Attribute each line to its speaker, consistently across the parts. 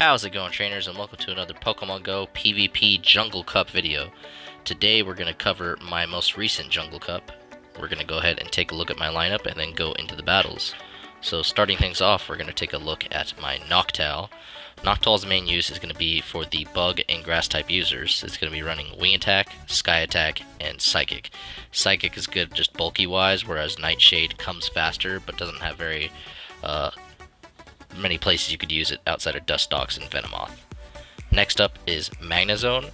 Speaker 1: How's it going, trainers, and welcome to another Pokemon Go PvP Jungle Cup video. Today we're going to cover my most recent Jungle Cup. We're going to go ahead and take a look at my lineup and then go into the battles. So starting things off, we're going to take a look at my Noctowl. Noctowl's main use is going to be for the bug and grass type users. It's going to be running Wing Attack, Sky Attack, and Psychic. Psychic is good just bulky wise, whereas Nightshade comes faster but doesn't have very many places you could use it outside of Dustox and Venomoth. Next up is Magnezone.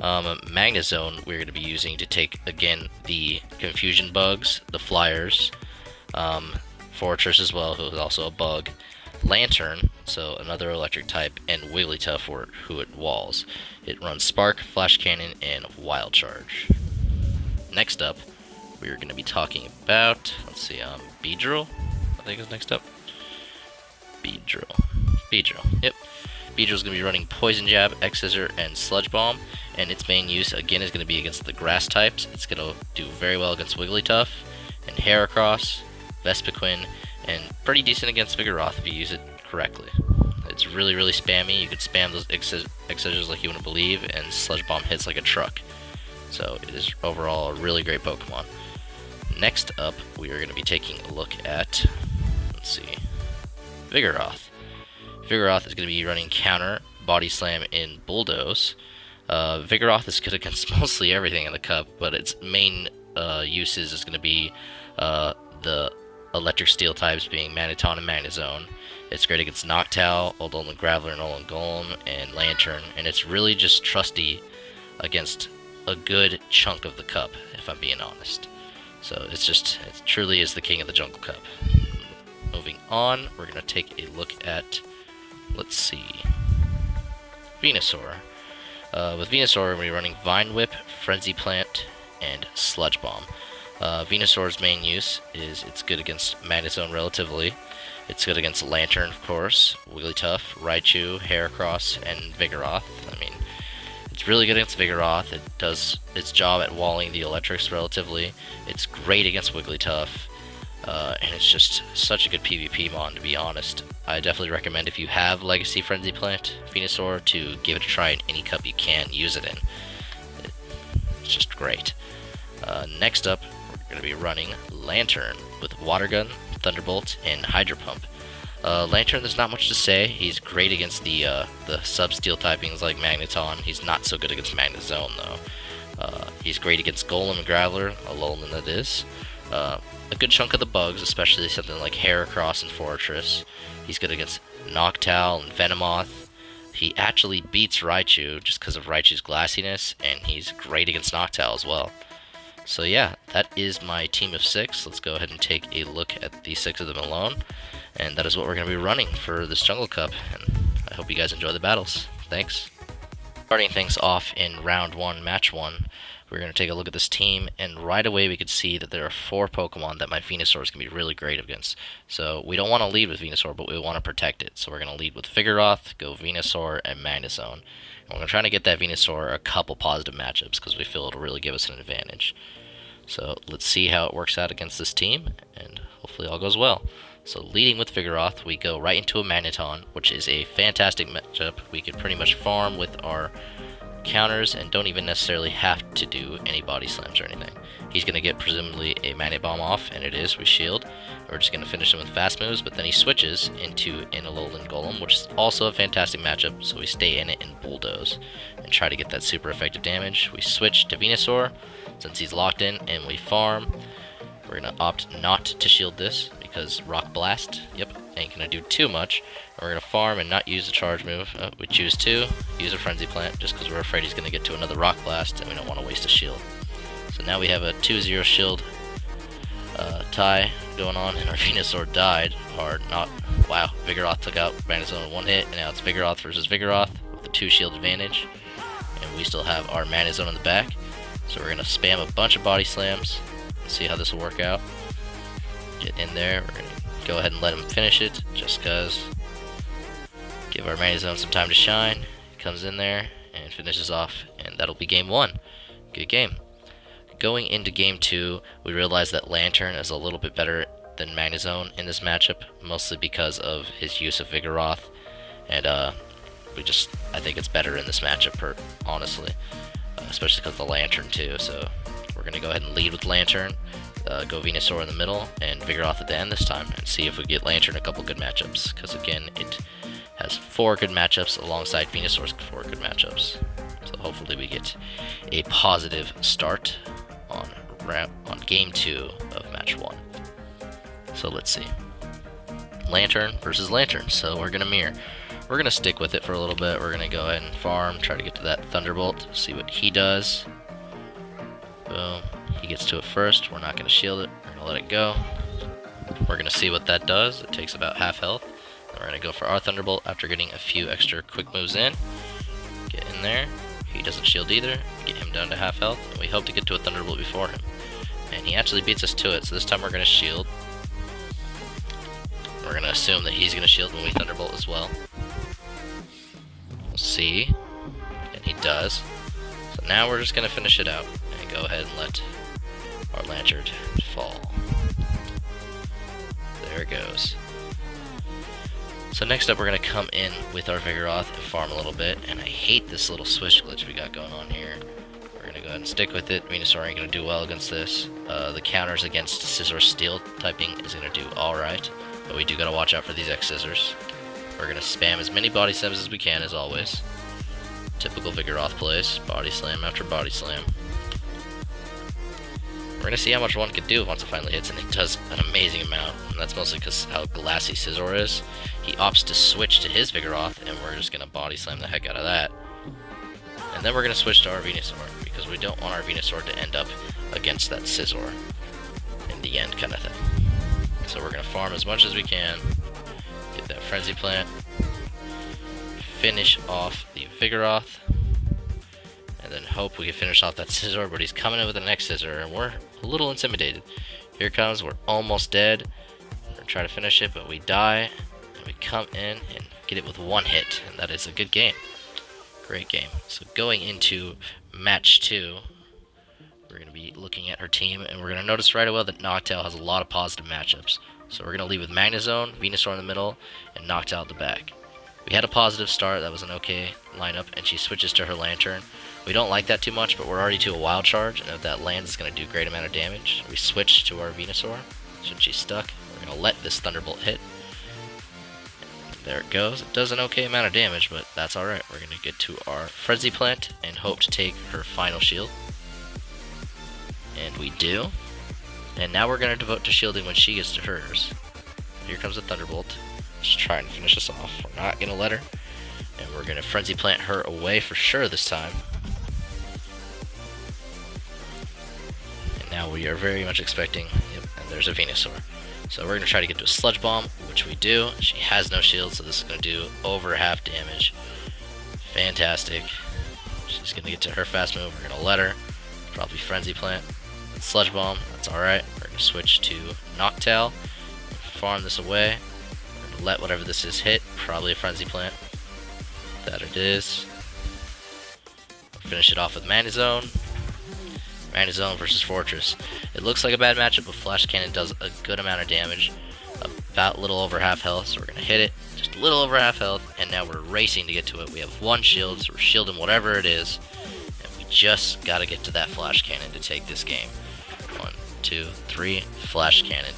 Speaker 1: Magnezone we're going to be using to take, again, the Confusion bugs, the Flyers, Fortress as well, who is also a bug, Lantern, so another electric type, and Wigglytuff, who it walls. It runs Spark, Flash Cannon, and Wild Charge. Next up, we're going to be talking about, Beedrill, I think is next up. Beedrill, yep. Beedrill's going to be running Poison Jab, X-Scissor, and Sludge Bomb, and its main use, again, is going to be against the grass types. It's going to do very well against Wigglytuff, and Heracross, Vespiquen, and pretty decent against Vigoroth if you use it correctly. It's really, really spammy. You could spam those X-Scissors like you wouldn't believe, and Sludge Bomb hits like a truck. So it is overall a really great Pokemon. Next up, we are going to be taking a look at, Vigoroth. Vigoroth is going to be running Counter, Body Slam, and Bulldoze. Vigoroth is good against mostly everything in the cup, but its main uses is going to be the electric steel types being Magneton and Magnezone. It's great against Noctowl, Alolan Graveler, and Alolan Golem, and Lantern, and it's really just trusty against a good chunk of the cup, if I'm being honest. So it truly is the king of the Jungle Cup. Moving on, we're going to take a look at, Venusaur. With Venusaur, we're running Vine Whip, Frenzy Plant, and Sludge Bomb. Venusaur's main use is it's good against Magnezone relatively. It's good against Lantern, of course, Wigglytuff, Raichu, Heracross, and Vigoroth. I mean, it's really good against Vigoroth. It does its job at walling the electrics relatively. It's great against Wigglytuff. And it's just such a good PvP mon, to be honest. I definitely recommend, if you have Legacy Frenzy Plant Venusaur, to give it a try in any cup you can use it in. It's just great. Next up, we're going to be running Lantern with Water Gun, Thunderbolt, and Hydro Pump. Lantern, there's not much to say. He's great against the sub-steel typings like Magneton. He's not so good against Magnezone, though. He's great against Golem and Graveler, Alolan that is. A good chunk of the bugs, especially something like Heracross and Fortress. He's good against Noctowl and Venomoth. He actually beats Raichu just because of Raichu's glassiness, and he's great against Noctowl as well. So yeah, that is my team of 6. Let's go ahead and take a look at the 6 of them alone. And that is what we're going to be running for this Jungle Cup. And I hope you guys enjoy the battles. Thanks. Starting things off in round 1, match 1. We're going to take a look at this team, and right away we could see that there are 4 Pokemon that my Venusaur is going to be really great against. So we don't want to lead with Venusaur, but we want to protect it. So we're going to lead with Vigoroth, go Venusaur, and Magnezone. And we're going to try to get that Venusaur a couple positive matchups, because we feel it'll really give us an advantage. So let's see how it works out against this team, and hopefully all goes well. So leading with Vigoroth, we go right into a Magneton, which is a fantastic matchup. We could pretty much farm with our counters and don't even necessarily have to do any body slams or anything. He's going to get presumably a Magnet Bomb off, and it is. We shield. We're just going to finish him with fast moves, but then he switches into an Alolan Golem, which is also a fantastic matchup, so we stay in it and Bulldoze and try to get that super effective damage. We switch to Venusaur since he's locked in, and we farm. We're going to opt not to shield this because Rock Blast, ain't going to do too much. We're going to farm and not use the charge move. We choose to use a Frenzy Plant just because we're afraid he's going to get to another Rock Blast, and we don't want to waste a shield. So now we have a 2-0 shield tie going on, and our Venusaur died hard. Wow, Vigoroth took out Magnezone in 1 hit, and now it's Vigoroth versus Vigoroth with a 2 shield advantage. And we still have our Magnezone in the back. So we're going to spam a bunch of body slams and see how this will work out. Get in there. We're going to go ahead and let him finish it just because. Give our Magnezone some time to shine. He comes in there and finishes off, and that'll be game 1. Good game. Going into game 2, we realized that Lantern is a little bit better than Magnezone in this matchup, mostly because of his use of Vigoroth. And I think it's better in this matchup, honestly. Especially because of the Lantern too, so we're going to go ahead and lead with Lantern, go Venusaur in the middle, and Vigoroth at the end this time, and see if we get Lantern a couple good matchups, because again, it has 4 good matchups alongside Venusaur's 4 good matchups. So hopefully we get a positive start on game 2 of match 1. So let's see. Lantern versus Lantern, so we're going to mirror. We're going to stick with it for a little bit. We're going to go ahead and farm, try to get to that Thunderbolt, see what he does. Boom. He gets to it first. We're not going to shield it. We're going to let it go. We're going to see what that does. It takes about half health. Then we're going to go for our Thunderbolt after getting a few extra quick moves in. Get in there. He doesn't shield either. Get him down to half health. And we hope to get to a Thunderbolt before him. And he actually beats us to it, so this time we're going to shield. We're going to assume that he's going to shield when we Thunderbolt as well. We'll see. And he does. So now we're just going to finish it out and go ahead and let our Lantern fall. There it goes. So next up we're going to come in with our Vigoroth and farm a little bit. And I hate this little swish glitch we got going on here. We're going to go ahead and stick with it. Venusaur ain't going to do well against this. The counters against Scizor Steel typing is going to do alright. But we do got to watch out for these X-Scissors. We're going to spam as many body slams as we can, as always. Typical Vigoroth plays. Body slam after body slam. We're going to see how much one can do once it finally hits, and it does an amazing amount. And that's mostly because how glassy Scizor is. He opts to switch to his Vigoroth, and we're just going to body slam the heck out of that. And then we're going to switch to our Venusaur, because we don't want our Venusaur to end up against that Scizor in the end kind of thing. So we're going to farm as much as we can. Get that Frenzy Plant. Finish off the Vigoroth. And then hope we can finish off that Scizor, but he's coming in with the next Scizor, and we're a little intimidated. Here it comes, we're almost dead. We're going to try to finish it, but we die. And we come in and get it with 1 hit, and that is a good game. Great game. So going into match 2, we're going to be looking at her team, and we're going to notice right away that Noctowl has a lot of positive matchups. So we're going to lead with Magnezone, Venusaur in the middle, and Noctowl at the back. We had a positive start, that was an okay lineup, and she switches to her Lantern. We don't like that too much, but we're already to a Wild Charge, and if that lands, it's going to do a great amount of damage. We switch to our Venusaur, since she's stuck. We're going to let this Thunderbolt hit. And there it goes. It does an okay amount of damage, but that's alright. We're going to get to our Frenzy Plant, and hope to take her final shield. And we do. And now we're going to devote to shielding when she gets to hers. Here comes the Thunderbolt. Just trying to finish us off. We're not going to let her. And we're going to Frenzy Plant her away for sure this time. And now we are very much expecting... Yep, and there's a Venusaur. So we're going to try to get to a Sludge Bomb, which we do. She has no shield, so this is going to do over half damage. Fantastic. She's going to get to her fast move. We're going to let her. Probably Frenzy Plant. Sludge Bomb, that's alright. We're going to switch to Noctowl. Farm this away. We're going to let whatever this is hit. Probably a Frenzy Plant. That it is. Finish it off with Magnezone. Magnezone versus Fortress. It looks like a bad matchup, but Flash Cannon does a good amount of damage. About a little over half health, so we're going to hit it. Just a little over half health, and now we're racing to get to it. We have 1 shield, so we're shielding whatever it is. And we just got to get to that Flash Cannon to take this game. 1, 2, 3, Flash Cannon.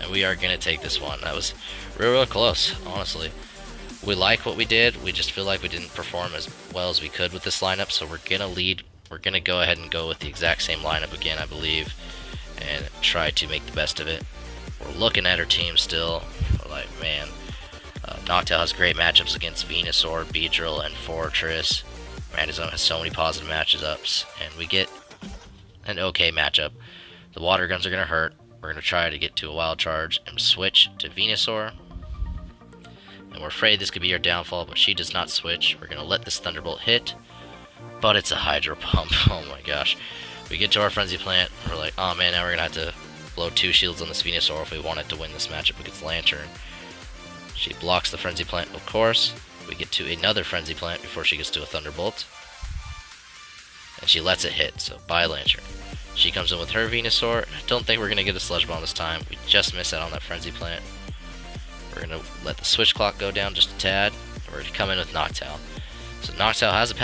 Speaker 1: And we are going to take this one. That was real close, honestly. We like what we did. We just feel like we didn't perform as well as we could with this lineup. So we're going to lead. We're going to go ahead and go with the exact same lineup again, I believe. And try to make the best of it. We're looking at her team still. We're like, man. Noctowl has great matchups against Venusaur, Beedrill, and Fortress. Magnezone has so many positive matchups. And we get an okay matchup. The water guns are going to hurt. We're going to try to get to a Wild Charge and switch to Venusaur. And we're afraid this could be our downfall, but she does not switch. We're going to let this Thunderbolt hit. But it's a Hydro Pump. Oh my gosh. We get to our Frenzy Plant. We're like, oh man, now we're going to have to blow 2 shields on this Venusaur if we wanted to win this matchup against Lantern. She blocks the Frenzy Plant, of course. We get to another Frenzy Plant before she gets to a Thunderbolt. And she lets it hit, so bye Lantern. She comes in with her Venusaur. I don't think we're going to get a Sludge Bomb this time. We just missed out on that Frenzy Plant. We're going to let the switch clock go down just a tad. We're going to come in with Noctowl. So Noctowl has a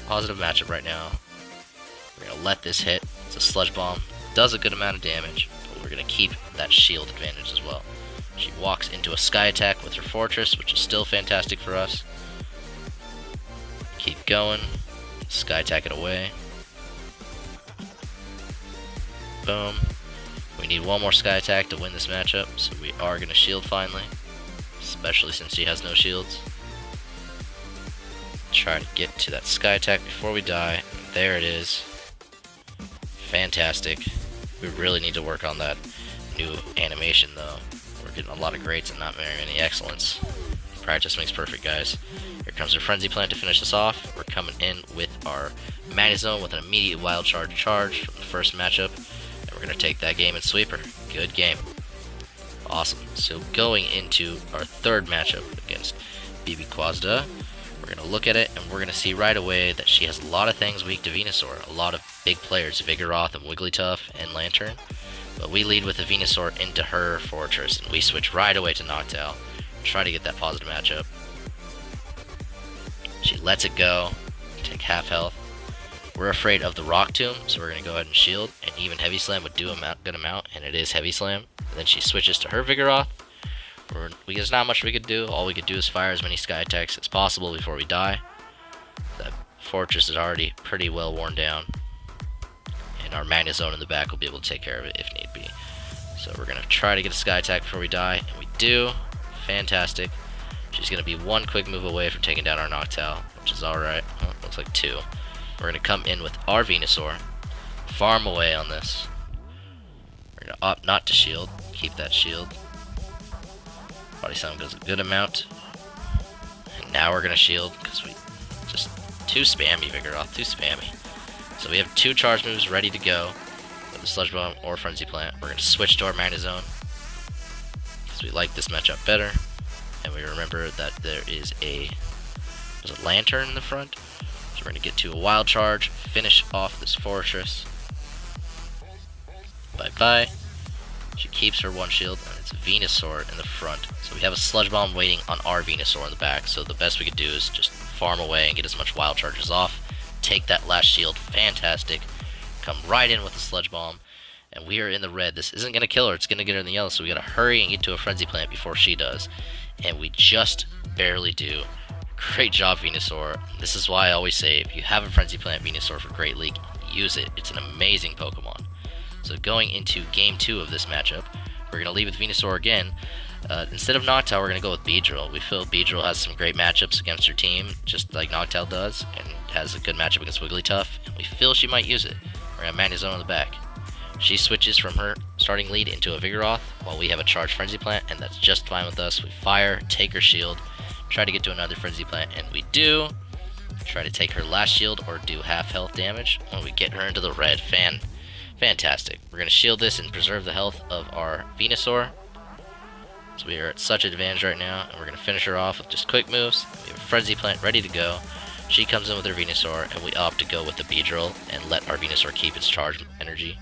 Speaker 1: positive matchup right now. We're going to let this hit. It's a Sludge Bomb. Does a good amount of damage, but we're going to keep that shield advantage as well. She walks into a Sky Attack with her Fortress, which is still fantastic for us. Keep going. Sky Attack it away. Boom. We need one more Sky Attack to win this matchup, so we are going to shield finally. Especially since she has no shields. Try to get to that Sky Attack before we die. There it is. Fantastic. We really need to work on that new animation though. We're getting a lot of greats and not very many excellence. Practice makes perfect, guys. Here comes our Frenzy Plant to finish us off. We're coming in with our Magnezone with an immediate Wild Charge from the first matchup. And we're going to take that game and sweep her. Good game. Awesome. So going into our third matchup against BB Quasda, we're going to look at it and we're going to see right away that she has a lot of things weak to Venusaur. A lot of big players, Vigoroth and Wigglytuff and Lantern. But we lead with the Venusaur into her Fortress and we switch right away to Noctowl. Try to get that positive matchup. She lets it go. Take half health. We're afraid of the Rock Tomb, so we're going to go ahead and shield. And even Heavy Slam would do a good amount, and it is Heavy Slam. And then she switches to her Vigoroth. There's not much we could do. All we could do is fire as many Sky Attacks as possible before we die. That Fortress is already pretty well worn down. And our Magnezone in the back will be able to take care of it if need be. So we're going to try to get a Sky Attack before we die, and we do. Fantastic. She's going to be one quick move away from taking down our Noctowl, which is alright. Oh, looks like two. We're going to come in with our Venusaur. Farm away on this. We're going to opt not to shield. Keep that shield. Body Slam goes a good amount. And now we're going to shield because we just too spammy, Vigoroth. Too spammy. So we have two charge moves ready to go with the Sludge Bomb or Frenzy Plant. We're going to switch to our Magnezone because we like this matchup better. And we remember that there is a Lantern in the front. So we're going to get to a Wild Charge, finish off this Fortress. Bye-bye. She keeps her one shield, and it's Venusaur in the front. So we have a Sludge Bomb waiting on our Venusaur in the back. So the best we could do is just farm away and get as much Wild Charges off. Take that last shield. Fantastic. Come right in with the Sludge Bomb. And we are in the red. This isn't going to kill her. It's going to get her in the yellow. So we got to hurry and get to a Frenzy Plant before she does. And we just barely do. Great job, Venusaur. This is why I always say, if you have a Frenzy Plant Venusaur for Great League, use it. It's an amazing Pokemon. So going into Game 2 of this matchup, we're going to lead with Venusaur again. Instead of Noctowl, we're going to go with Beedrill. We feel Beedrill has some great matchups against her team, just like Noctowl does, and has a good matchup against Wigglytuff, and we feel she might use it. We're going to have Magnezone on the back. She switches from her starting lead into a Vigoroth, while we have a Charged Frenzy Plant, and that's just fine with us. We fire, take her shield, try to get to another Frenzy Plant, and we do. Try to take her last shield or do half health damage when we get her into the red. Fantastic. We're going to shield this and preserve the health of our Venusaur. So we are at such an advantage right now, and we're going to finish her off with just quick moves. We have a Frenzy Plant ready to go. She comes in with her Venusaur, and we opt to go with the Beedrill and let our Venusaur keep its charge energy.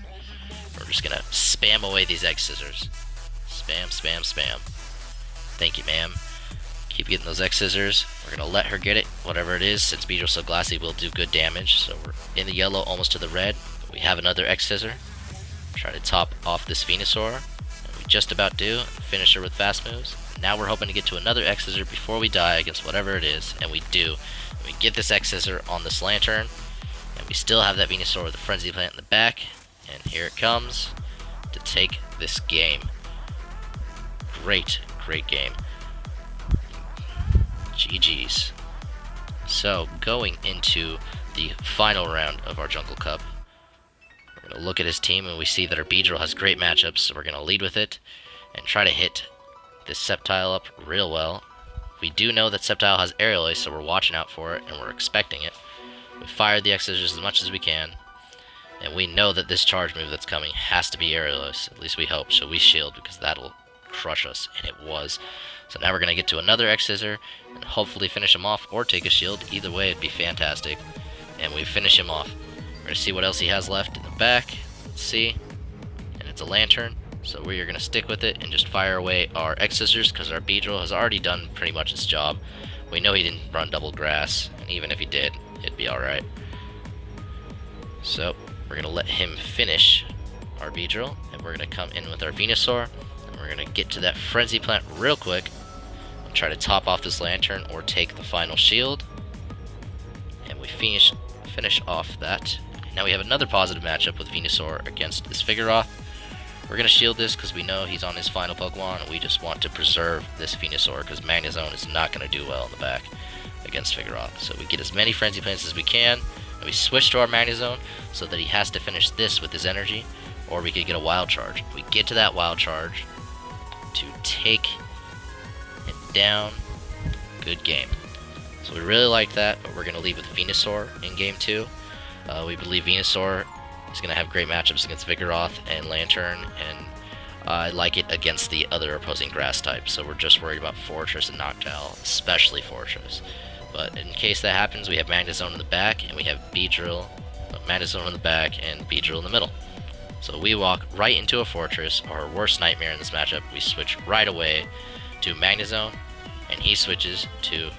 Speaker 1: We're just going to spam away these X Scissors. Spam, spam, spam. Thank you, ma'am. Keep getting those X Scissors. We're going to let her get it, whatever it is. Since Beedrill's so glassy, we'll do good damage. So we're in the yellow, almost to the red. But we have another X Scissor. Try to top off this Venusaur. And we just about do. Finish her with fast moves. Now we're hoping to get to another X Scissor before we die against whatever it is. And we do. And we get this X Scissor on this Lantern. And we still have that Venusaur with a Frenzy Plant in the back. And here it comes to take this game. Great game. GG's. So, going into the final round of our Jungle Cup, we're going to look at his team and we see that our Beedrill has great matchups, so we're going to lead with it and try to hit this Sceptile up real well. We do know that Sceptile has Aerial Ace, so we're watching out for it and we're expecting it. We fired the X-Scissors as much as we can, and we know that this charge move that's coming has to be Aerial Ace, at least we hope, so we shield because that'll crush us, and it was. So now we're going to get to another X-Scissor and hopefully finish him off or take a shield. Either way, it'd be fantastic. And we finish him off. We're going to see what else he has left in the back. Let's see. And it's a Lantern. So we are going to stick with it and just fire away our X-Scissors because our Beedrill has already done pretty much its job. We know he didn't run double grass, and even if he did, it'd be alright. So, we're going to let him finish our Beedrill, and we're going to come in with our Venusaur, and we're going to get to that Frenzy Plant real quick, and try to top off this Lantern or take the final shield. And we finish off that. Now we have another positive matchup with Venusaur against this Vigoroth. We're going to shield this because we know he's on his final Pokemon, and we just want to preserve this Venusaur because Magnezone is not going to do well in the back against Vigoroth. So we get as many Frenzy Plants as we can, and we switch to our Magnezone so that he has to finish this with his energy, or we could get a Wild Charge. We get to that Wild Charge to take him down. Good game. So we really like that, but we're going to leave with Venusaur in Game 2. We believe Venusaur is going to have great matchups against Vigoroth and Lantern, and I like it against the other opposing grass type, so we're just worried about Fortress and Noctowl, especially Fortress. But in case that happens, we have Magnezone in the back, and we have Beedrill, Magnezone in the back, and Beedrill in the middle. So we walk right into a Fortress, our worst nightmare in this matchup. We switch right away to Magnezone, and he switches to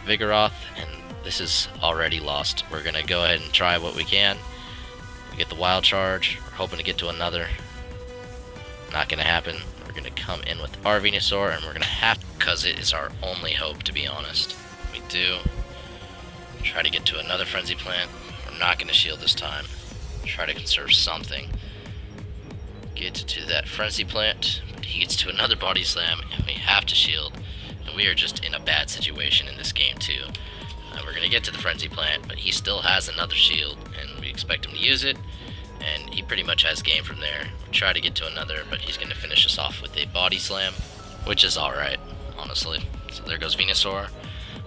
Speaker 1: Vigoroth, and this is already lost. We're going to go ahead and try what we can. We get the Wild Charge. We're hoping to get to another. Not going to happen. We're going to come in with our Venusaur, and we're going to have to, because it is our only hope, to be honest. We do. Try to get to another Frenzy Plant. We're not going to shield this time. Try to conserve something. Get to that Frenzy Plant, but he gets to another Body Slam, and we have to shield. And we are just in a bad situation in this game, too. We're going to get to the Frenzy Plant, but he still has another shield, and we expect him to use it, and he pretty much has game from there. We'll try to get to another, but he's going to finish us off with a Body Slam, which is alright, honestly. So there goes Venusaur.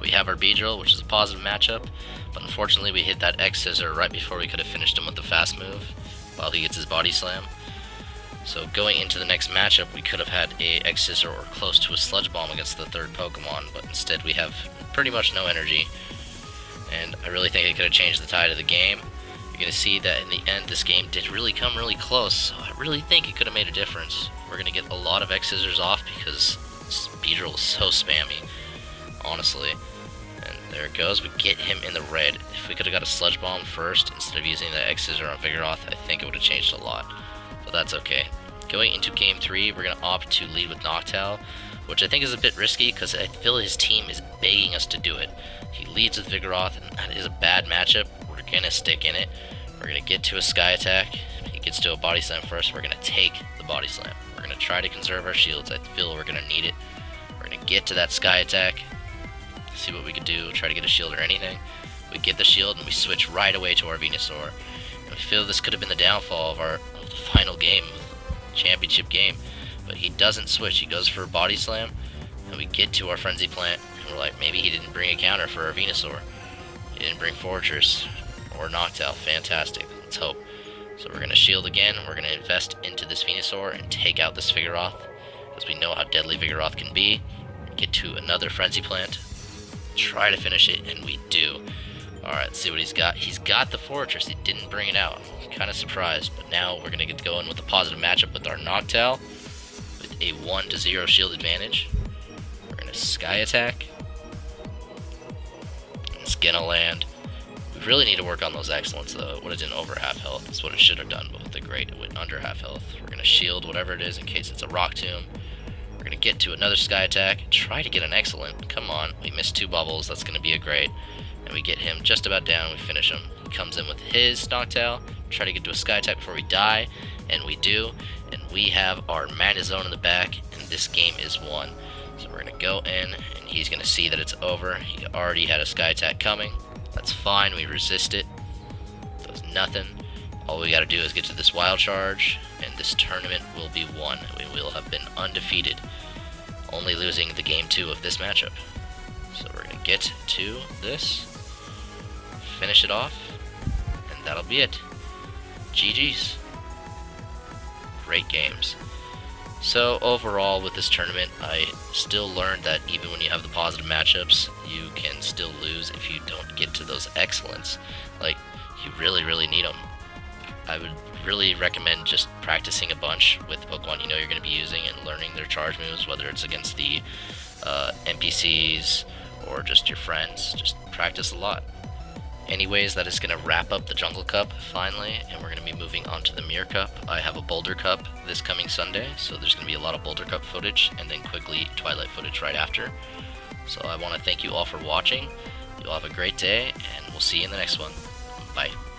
Speaker 1: We have our Beedrill, which is a positive matchup, but unfortunately we hit that X-Scissor right before we could have finished him with the fast move, while he gets his Body Slam. So going into the next matchup, we could have had a X-Scissor or close to a Sludge Bomb against the third Pokemon, but instead we have pretty much no energy. And I really think it could have changed the tide of the game. You're going to see that in the end, this game did really come really close, so I really think it could have made a difference. We're going to get a lot of X-Scissors off because Beedrill is so spammy, honestly. And there it goes, we get him in the red. If we could have got a Sludge Bomb first instead of using the X-Scissor on Vigoroth, I think it would have changed a lot. But that's okay. Going into Game 3, we're going to opt to lead with Noctowl, which I think is a bit risky because I feel his team is begging us to do it. He leads with Vigoroth, and that is a bad matchup. We're going to stick in it. We're going to get to a Sky Attack. He gets to a Body Slam first. We're going to take the Body Slam. We're going to try to conserve our shields. I feel we're going to need it. We're going to get to that Sky Attack, see what we can do, try to get a shield or anything. We get the shield, and we switch right away to our Venusaur. And we feel this could have been the downfall of the final game, championship game. But he doesn't switch. He goes for a Body Slam, and we get to our Frenzy Plant, and we're like, maybe he didn't bring a counter for our Venusaur. He didn't bring Fortress or Noctowl. Fantastic. Let's hope. So we're going to shield again. We're going to invest into this Venusaur and take out this Vigoroth, because we know how deadly Vigoroth can be. Get to another Frenzy Plant. Try to finish it, and we do. Alright, let's see what he's got. He's got the Fortress. He didn't bring it out. I'm kind of surprised, but now we're going to get going with a positive matchup with our Noctowl, with a 1-0 shield advantage. We're going to Sky Attack. It's going to land. We really need to work on those excellence, though. It would have done over half health. That's what it should have done, but with the great, it went under half health. We're going to shield whatever it is in case it's a Rock Tomb. We're going to get to another Sky Attack. Try to get an excellent. Come on. We missed 2 bubbles. That's going to be a great. And we get him just about down. We finish him. He comes in with his Noctowl. Try to get to a Sky Attack before we die. And we do. And we have our Magnezone in the back. And this game is won. So we're going to go in. And he's going to see that it's over. He already had a Sky Attack coming. That's fine. We resist it. Does nothing. All we got to do is get to this Wild Charge. And this tournament will be won. We will have been undefeated. Only losing the Game 2 of this matchup. So we're going to get to this. Finish it off. And that'll be it. GG's. Great games. So overall with this tournament, I still learned that even when you have the positive matchups, you can still lose if you don't get to those excellence. Like, you really, really need them. I would really recommend just practicing a bunch with Pokemon you know you're going to be using and learning their charge moves, whether it's against the NPCs or just your friends. Just practice a lot. Anyways, that is going to wrap up the Jungle Cup finally, and we're going to be moving on to the Mirror Cup. I have a Boulder Cup this coming Sunday, so there's going to be a lot of Boulder Cup footage, and then quickly Twilight footage right after. So I want to thank you all for watching. You all have a great day, and we'll see you in the next one. Bye.